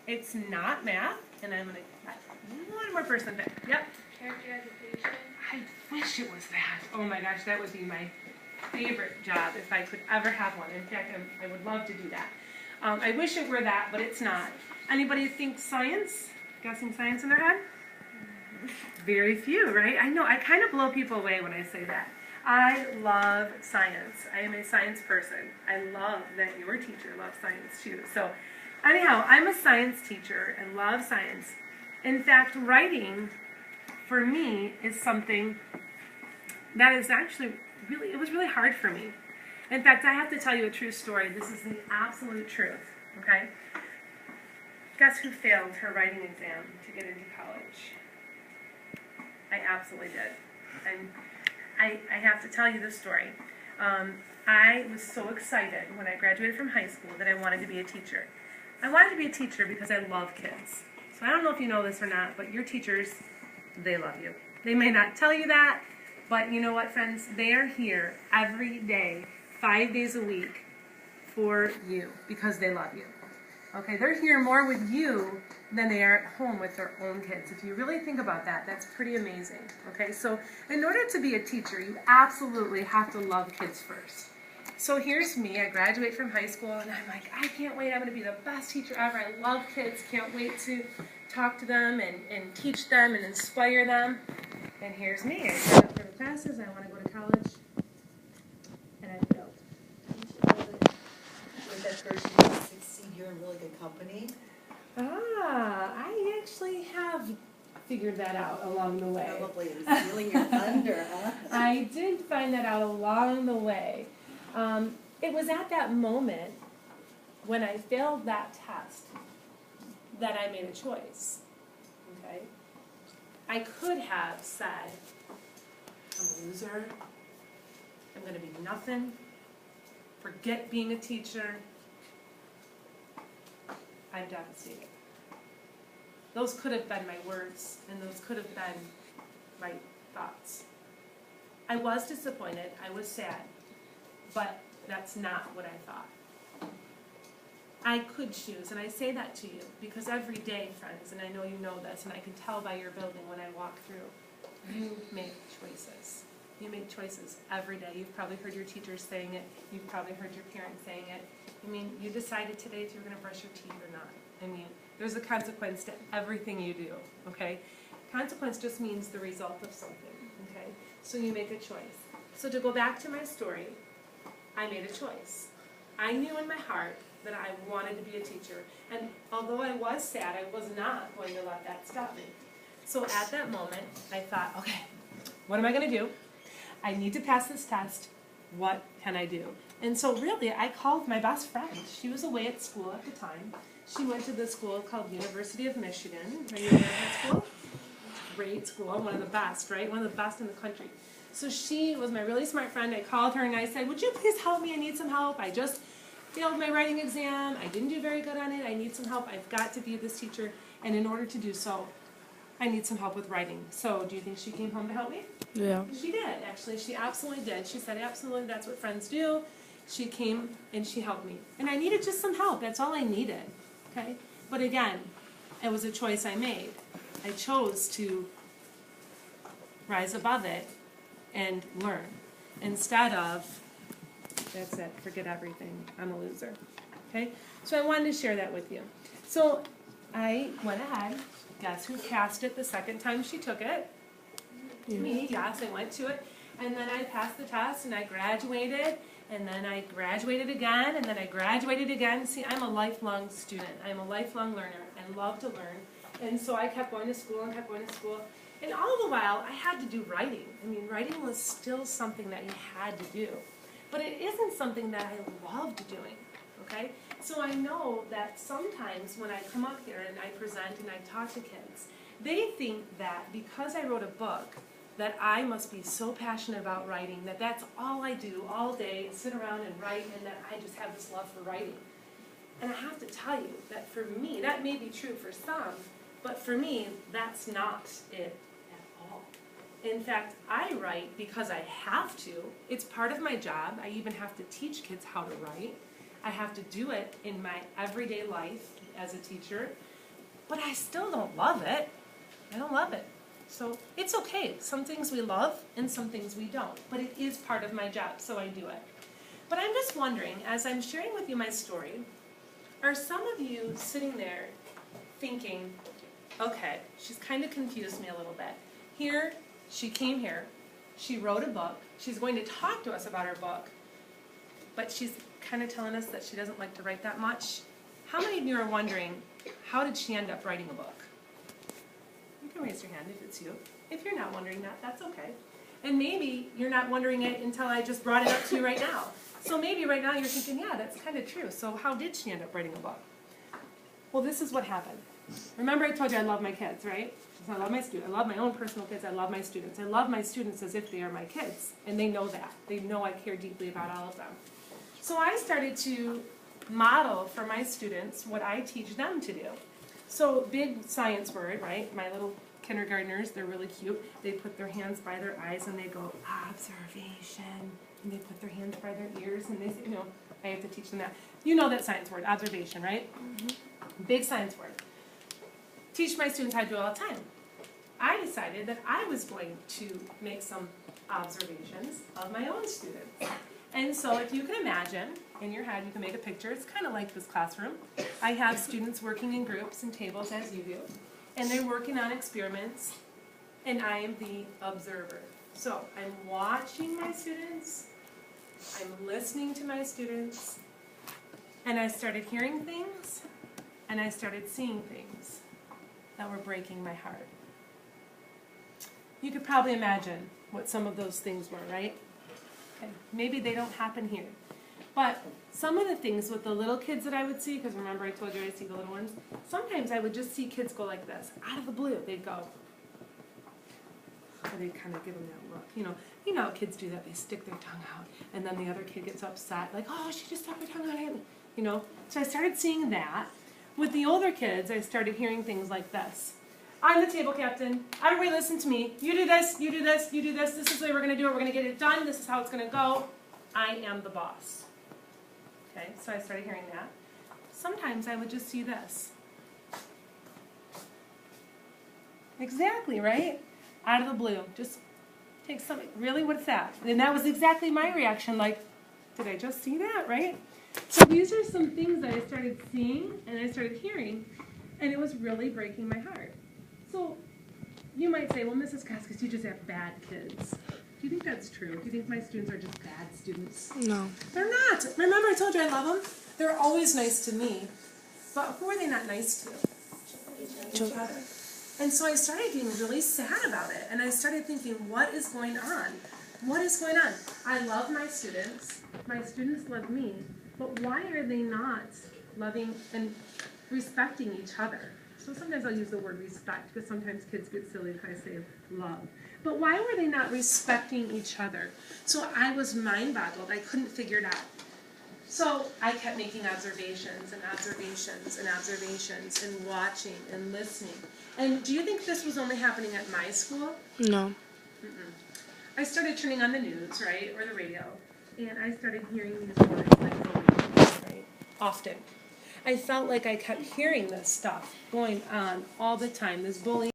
It's not math, and I'm going to one more person back. Yep. Character education. I wish it was that. Oh my gosh, that would be my favorite job if I could ever have one. In fact, I would love to do that. I wish it were that, but it's not. Anybody think science? Guessing science in their head? Very few, right? I know, I kind of blow people away when I say that. I love science. I am a science person. I love that your teacher loves science too. So anyhow, I'm a science teacher and love science. In fact, writing for me is something that is actually really, it was really hard for me. In fact, I have to tell you a true story. This is the absolute truth, okay? Guess who failed her writing exam to get into college? I absolutely did. And I have to tell you this story. I was so excited when I graduated from high school that I wanted to be a teacher. I wanted to be a teacher because I love kids. So I don't know if you know this or not, but your teachers, they love you. They may not tell you that, but you know what, friends? They are here every day, 5 days a week for you because they love you. Okay, they're here more with you than they are at home with their own kids. If you really think about that, that's pretty amazing. Okay, so in order to be a teacher, you absolutely have to love kids first. So here's me, I graduate from high school, and I'm like, I can't wait, I'm going to be the best teacher ever. I love kids, can't wait to talk to them and teach them and inspire them. And here's me, I signed up for the classes, I want to go to college, and I failed. With that person, you succeed, you're in really good company. I actually have figured that out along the way. Probably in stealing your thunder, huh? I did find that out along the way. It was at that moment when I failed that test that I made a choice. Okay? I could have said, I'm a loser, I'm going to be nothing, forget being a teacher, I'm devastated. Those could have been my words, and those could have been my thoughts. I was disappointed, I was sad, but that's not what I thought. I could choose, and I say that to you because every day, friends, and I know you know this, and I can tell by your building when I walk through, you make choices. You make choices every day. You've probably heard your teachers saying it. You've probably heard your parents saying it. I mean, you decided today if you're going to brush your teeth or not. I mean, there's a consequence to everything you do, okay? Consequence just means the result of something, okay? So you make a choice. So to go back to my story, I made a choice. I knew in my heart that I wanted to be a teacher. And although I was sad, I was not going to let that stop me. So at that moment, I thought, okay, what am I going to do? I need to pass this test. What can I do? And so really, I called my best friend. She was away at school at the time. She went to the school called University of Michigan. Are you aware of that school? Great school, one of the best, right? One of the best in the country. So she was my really smart friend. I called her and I said, would you please help me? I need some help. I just failed my writing exam. I didn't do very good on it. I need some help. I've got to be this teacher. And in order to do so, I need some help with writing. So do you think she came home to help me? Yeah. She did, actually. She absolutely did. She said, absolutely, that's what friends do. She came and she helped me. And I needed just some help. That's all I needed. Okay? But again, it was a choice I made. I chose to rise above it and learn instead of, that's it, forget everything, I'm a loser. Okay? So I wanted to share that with you. So I went ahead. Guess who passed it the second time she took it? Yeah. Me, yes, I went to it. And then I passed the test and I graduated. And then I graduated again, and then I graduated again. See, I'm a lifelong student. I'm a lifelong learner. I love to learn. And so I kept going to school and kept going to school. And all the while, I had to do writing. I mean, writing was still something that you had to do. But it isn't something that I loved doing, okay? So I know that sometimes when I come up here and I present and I talk to kids, they think that because I wrote a book, that I must be so passionate about writing, that that's all I do all day, sit around and write, and that I just have this love for writing. And I have to tell you that for me, that may be true for some, but for me, that's not it at all. In fact, I write because I have to. It's part of my job. I even have to teach kids how to write. I have to do it in my everyday life as a teacher. but I still don't love it. I don't love it. So it's okay. Some things we love and some things we don't, but it is part of my job, so I do it. But I'm just wondering, as I'm sharing with you my story, are some of you sitting there thinking, okay, she's kind of confused me a little bit. Here, she came here, she wrote a book, she's going to talk to us about her book, but she's kind of telling us that she doesn't like to write that much. How many of you are wondering, how did she end up writing a book? You can raise your hand if it's you. If you're not wondering that, that's okay. And maybe you're not wondering it until I just brought it up to you right now. So maybe right now you're thinking, yeah, that's kind of true. So how did she end up writing a book? Well, this is what happened. Remember I told you I love my kids, right? I love my students. I love my own personal kids. I love my students. I love my students as if they are my kids. And they know that. They know I care deeply about all of them. So I started to model for my students what I teach them to do. So big science word, right? My little kindergartners, they're really cute. They put their hands by their eyes and they go, observation. And they put their hands by their ears and they say, you know, I have to teach them that. You know that science word, observation, right? Mm-hmm. Big science word. Teach my students how to do it all the time. I decided that I was going to make some observations of my own students. And so if you can imagine, in your head, you can make a picture. It's kind of like this classroom. I have students working in groups and tables as you do. And they're working on experiments. And I am the observer. So I'm watching my students. I'm listening to my students. And I started hearing things. And I started seeing things that were breaking my heart. You could probably imagine what some of those things were, right? Okay. Maybe they don't happen here. But some of the things with the little kids that I would see, because remember I told you I see the little ones, sometimes I would just see kids go like this, out of the blue. They'd go, or they'd kind of give them that look. You know how kids do that. They stick their tongue out, and then the other kid gets upset, like, oh, she just stuck her tongue out. You know? So I started seeing that. With the older kids, I started hearing things like this. I'm the table captain. Everybody listen to me. You do this, you do this, you do this. This is the way we're going to do it. We're going to get it done. This is how it's going to go. I am the boss. Okay, so I started hearing that. Sometimes I would just see this. Exactly, right? Out of the blue. Just take something. Really, what's that? And that was exactly my reaction, like, did I just see that, right? So these are some things that I started seeing and I started hearing, and it was really breaking my heart. So you might say, well, Mrs. Kaskis, you just have bad kids. Do you think that's true? Do you think my students are just bad students? No. They're not. Remember I told you I love them? They're always nice to me. But who are they not nice to? Each other. And so I started getting really sad about it. And I started thinking, what is going on? What is going on? I love my students. My students love me. But why are they not loving and respecting each other? So sometimes I'll use the word respect because sometimes kids get silly if I say love. But why were they not respecting each other? So I was mind-boggled. I couldn't figure it out. So I kept making observations and observations and observations and watching and listening. And do you think this was only happening at my school? No. Mm-mm. I started turning on the news, right, or the radio, and I started hearing these words like bullying, right, often. I felt like I kept hearing this stuff going on all the time, this bullying.